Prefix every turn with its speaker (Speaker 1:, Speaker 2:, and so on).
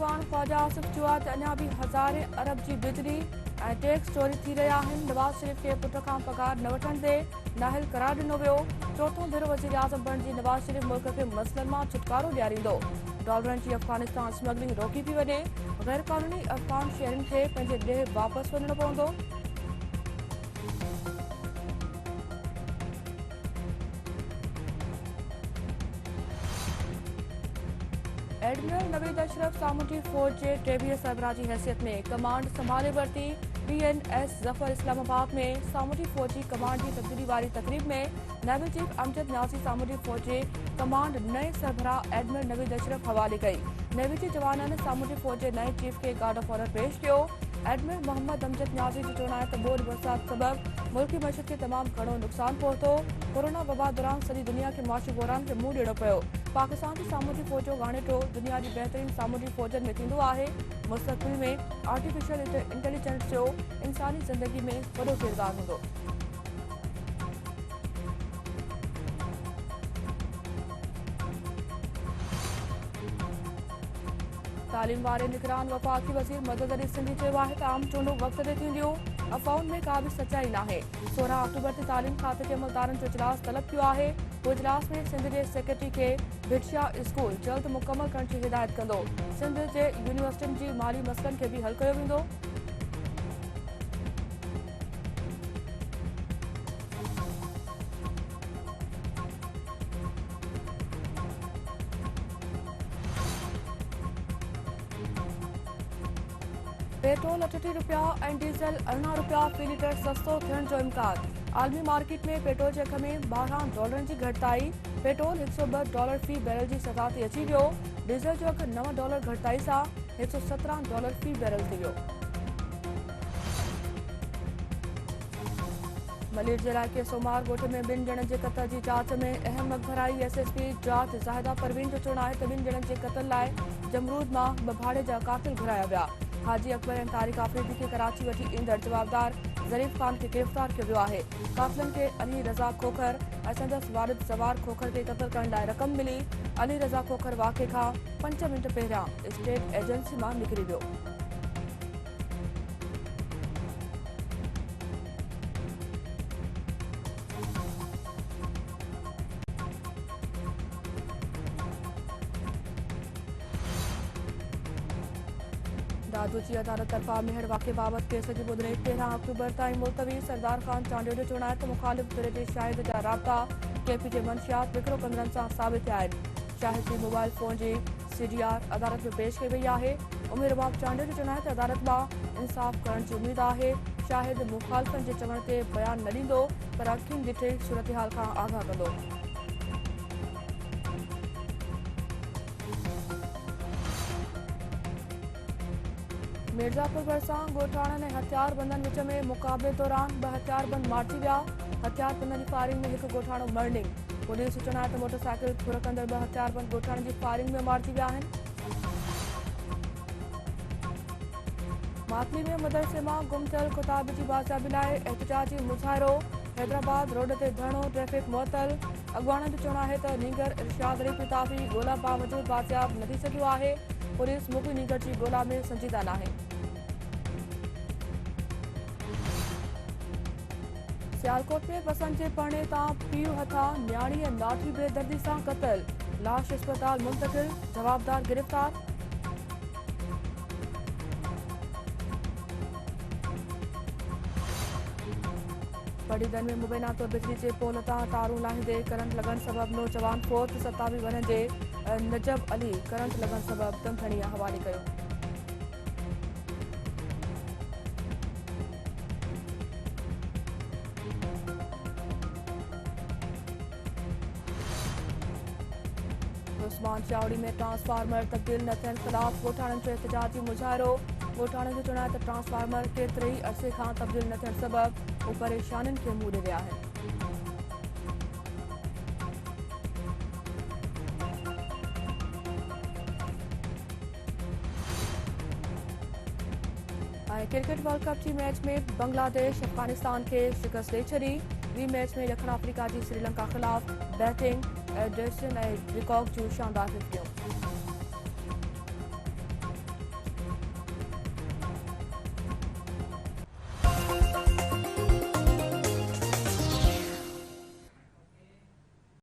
Speaker 1: अफ़गान ख्वाजा आसिफ चयो आहे त अञा बि हज़ारे अरब जी बिजली ऐं टैक्स चोरी थी रहिया आहिनि। नवाज़ शरीफ़ खे पुट खां पघार न वठण ते नाहिल करार ॾिनो वियो। चोथों भेरो वज़ीर आज़म बणिजी नवाज़ शरीफ़ मुल्क खे मसइलनि मां छुटकारो ॾियारींदो। डॉलरनि जी अफ़गानिस्तान स्मगलिंग रोकी थी वञे। गैर क़ानूनी अफ़गान शहरियुनि खे पंहिंजे ॾे वापसि वञणो पवंदो। एडमिरल नवीद अशरफ सामूंडी फ़ौज जे 23 सरबराह जी हैसियत में कमांड संभाले वरिती। PNS ज़फ़र इस्लामाबाद में सामूंडी फ़ौज जी कमांड जी तब्दीली वारी तक़रीब में नायब चीफ अमजद न्याज़ी सामूंडी फ़ौज जे कमांड नए सरबराह एडमिरल नवीद अशरफ हवाले कई। नेवी जे जवाननि सामूंडी फ़ौज जे नए चीफ खे गार्ड ऑफ ऑनर पेश कयो। एडमिरल मोहम्मद अमजद न्याज़ी जो चवणु आहे त ॿोॾि बरसात सबबि मुल्की मईशत खे तमामु घणो नुक़सानु पहुतो। कोरोना वबा दौरान सॼी दुनिया खे मुआशी बहिरान खे मुंहुं ॾियणो पियो। पाकिस्तान जी सामूंडी फ़ौज जो ॻाणेटो दुनिया जी बहितरीन सामूंडी फ़ौजनि में थींदो आहे। मुस्तक़बिल में आर्टिफिशियल इंटेलिजेंस जो इंसानी ज़िंदगी में वॾो किरदारु हूंदो। तालीम वारे निगरान वफ़ाक़ी वज़ीर मदद अली सिंधी चयो आहे त आम चूंडूं वक़्त ते थींदियूं। अफ़वाउनि में का बि सचाई नाहे। 16 अक्टूबर ते तालीम खाते जे अमलदारनि जो इजलास तलब कयो आहे। हू इजलास में सिंध जे सेक्रेटरी खे भिटशिया स्कूल जल्द मुकमल करण जी हिदायत कंदो। सिंध जे यूनिवर्सिटियुनि जी माली मसइलनि खे बि हल कयो वेंदो। पेट्रोल 38 रुपया ऐं डीज़ल 18 रुपया फ़ी लीटर सस्तो थियण जो इम्कान। आलमी मार्केट में पेट्रोल जे अघ में $12 जी घटिताई। पेट्रोल $102 फ़ी बैरल जी सतह ते अची वियो। डीज़ल जो अघु $9 घटिताई सां $117 फ़ी बैरल थी वियो। मलीर जे इलाइक़े सोमार ॻोठ में 2 ॼणनि जे क़त्ल जी जाच में अहम अॻभराई। SSP जाच ज़ाहिदा परवीन जो चवणु आहे त 2 ॼणनि जे क़त्ल लाइ जमरूद मां 2 भाड़े जा कातिल घुराया विया। हाजी अकबर ऐं तारिक आफ़रीदी खे कराची वठी ईंदड़ जवाबदार ज़रीफ़ ख़ान खे गिरफ़्तार कयो वियो आहे। कातिलनि खे अली रज़ा खोखर ऐं संदसि वारिद सवार खोखर खे क़त्ल करण लाइ रक़म मिली। अली रज़ा खोखर वाक़े खां 5 मिंट पहिरियां स्टेट एजेंसी मां निकिरी वियो। दादूची अदालत तरफ़ां मेहर वाक़े बाबति केस जी ॿुधणी 13 अक्टूबर ताईं मुलतवी। सरदार ख़ान चांडियो जो चवणु आहे त मुख़ालिफ़ धिर जे शाहिद जा राब्ता KP जे मंशियात विकिरो कंदड़नि सां साबित थिया आहिनि। शाहिद जी मोबाइल फ़ोन जी CDR अदालत में पेश कई वई आहे। उमेर बाब चांडियो जो चवणु आहे त अदालत मां इंसाफ़ करण जी उमेद आहे। शाहिद मुख़ालिफ़नि जे चवण ते बयान न ॾींदो पर अखियुनि ॾिठे सूरतहाल खां आगाह कंदो। मिर्ज़ापुर भरिसां ॻोठाणनि ऐं हथियारबंदनि विच में मुक़ाबले दौरान 2 हथियारबंद मारिजी विया। हथियारबंदनि जी फायरिंग में हिकु ॻोठाणो मर्निंग। पुलिस जो चवणु आहे त मोटरसाइकिल खुर कंदड़ 2 हथियारबंद ॻोठाणनि जी फायरिंग में मारिजी विया आहिनि। मातली में मदरसे मां गुम थियल किताब जी बाज़ियाबी लाइ एहतिजाजी मुज़ाहिरो। हैदराबाद रोड ते धरणो, ट्रैफ़िक मुअतल। अॻवाननि जो चवणु आहे त नीगर इरशाद अली किताबी ॻोल्हा बावजूदि बाज़ियाब न थी सघियो आहे। पुलिस मुबी नीगर जी ॻोल्हा में संजीदा नाहे। सियालकोट में बसनि जे परणिए तां पीउ हथां न्याणी ऐं लाठी बेदर्दी सां क़त्ल। लाश अस्पताल मुंतक़िल, जवाबदार गिरफ़्तार। पड़ीदन में मुबैना तौर बिजली जे पोल तां तारूं लाहींदे करंट लॻण सबबि नौजवान फोत। 27 वरनि जे नजब अली करंट लॻण सबबि दमखणीअ हवाले कयो। उस्मान चावड़ी में ट्रांसफार्मर तब्दील न थियण ख़िलाफ़ ॻोठाणनि जो एहतिजाजी मुज़ाहिरो। ॻोठाणनि जो चवणु आहे त ट्रांसफार्मर केतिरे ई अरसे खां तब्दील न थियण सबबि हू परेशानियुनि खे मुंहुं ॾे रहिया आहिनि। क्रिकेट वर्ल्ड कप जी मैच में बांग्लादेश अफगानिस्तान के शिकस्त ॾेई छॾी। ॿी मैच में ॾखण अफ्रीका जी श्रीलंका ख़िलाफ़ बैटिंग एडर्सन ऐं विकॉक जूं शानदार हिफ़ियूं।